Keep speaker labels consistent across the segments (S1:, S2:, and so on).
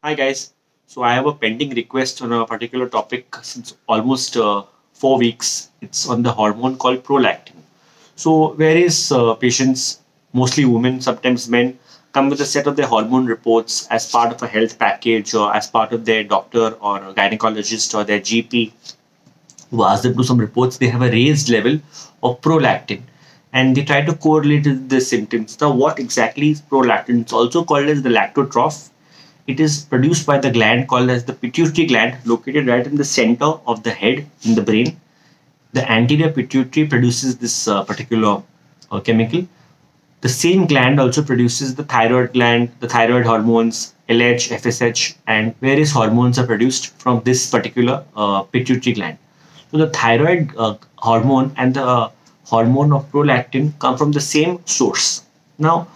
S1: Hi guys. So I have a pending request on a particular topic since almost 4 weeks. It's on the hormone called prolactin. So various patients, mostly women, sometimes men, come with a set of their hormone reports as part of a health package or as part of their doctor or a gynecologist or their GP who ask them to some reports. They have a raised level of prolactin and they try to correlate it with the symptoms. Now, what exactly is prolactin? It's also called as the lactotroph. It is produced by the gland called as the pituitary gland, located right in the center of the head in the brain. The anterior pituitary produces this particular chemical. The same gland also produces the thyroid gland, the thyroid hormones, LH, FSH, and various hormones are produced from this particular pituitary gland. So the thyroid hormone and the hormone of prolactin come from the same source. Now,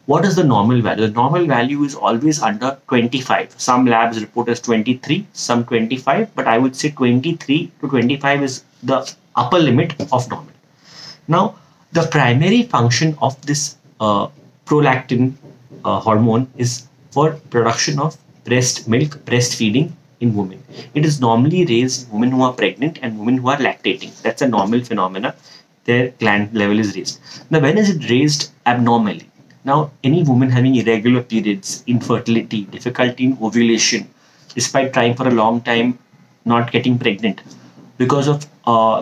S1: what is the normal value? The normal value is always under 25. Some labs report as 23, some 25, but I would say 23 to 25 is the upper limit of normal. Now, the primary function of this prolactin hormone is for production of breast milk, breastfeeding in women. It is normally raised in women who are pregnant and women who are lactating. That's a normal phenomena. Their gland level is raised. Now, when is it raised abnormally? Now, any woman having irregular periods, infertility, difficulty in ovulation, despite trying for a long time, not getting pregnant because of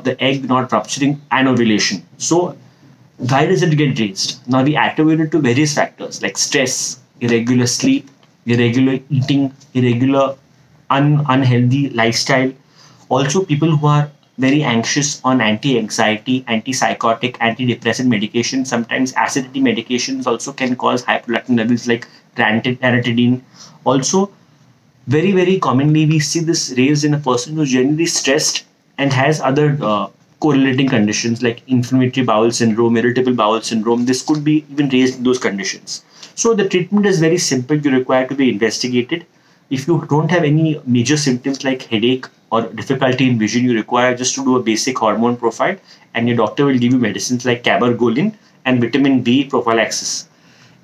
S1: the egg not rupturing and ovulation. So, why does it get raised? Now, we attribute it to various factors like stress, irregular sleep, irregular eating, irregular unhealthy lifestyle. Also, people who are very anxious on anti-anxiety, antipsychotic, antidepressant medication. Sometimes acidity medications also can cause high prolactin levels like ranitidine. Also, very commonly we see this raised in a person who's generally stressed and has other correlating conditions like inflammatory bowel syndrome, irritable bowel syndrome. This could be even raised in those conditions. So the treatment is very simple. You require to be investigated. If you don't have any major symptoms like headache or difficulty in vision, you require just to do a basic hormone profile, and your doctor will give you medicines like cabergoline and vitamin B prophylaxis.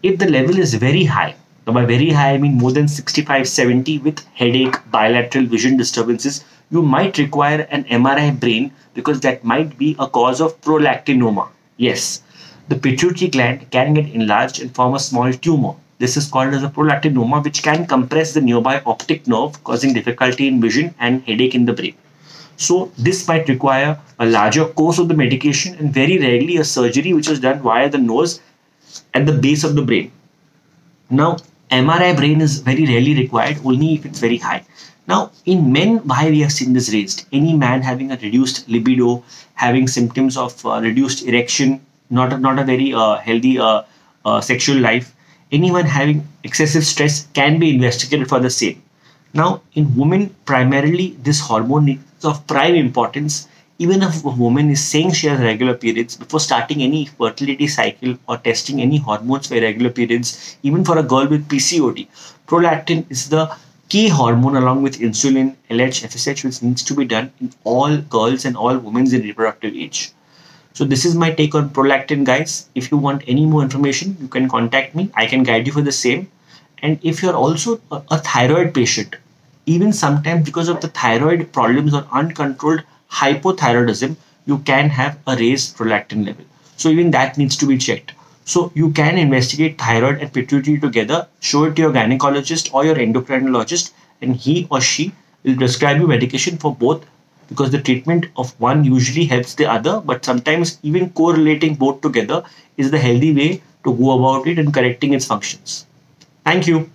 S1: If the level is very high, now by very high I mean more than 65, 70 with headache, bilateral vision disturbances, you might require an MRI brain because that might be a cause of prolactinoma. Yes, the pituitary gland can get enlarged and form a small tumor. This is called as a prolactinoma, which can compress the nearby optic nerve, causing difficulty in vision and headache in the brain. So this might require a larger course of the medication and very rarely a surgery which is done via the nose at the base of the brain. Now, MRI brain is very rarely required, only if it's very high. Now, in men, why we have seen this raised? Any man having a reduced libido, having symptoms of reduced erection, not a very healthy sexual life. Anyone having excessive stress can be investigated for the same. Now, in women, primarily this hormone is of prime importance. Even if a woman is saying she has regular periods, before starting any fertility cycle or testing any hormones for irregular periods, even for a girl with PCOD, prolactin is the key hormone along with insulin, LH, FSH, which needs to be done in all girls and all women in reproductive age. So this is my take on prolactin, guys. If you want any more information, you can contact me. I can guide you for the same. And if you're also a thyroid patient, even sometimes because of the thyroid problems or uncontrolled hypothyroidism, you can have a raised prolactin level. So even that needs to be checked. So you can investigate thyroid and pituitary together, show it to your gynecologist or your endocrinologist, and he or she will prescribe you medication for both, because the treatment of one usually helps the other, but sometimes even correlating both together is the healthy way to go about it and correcting its functions. Thank you.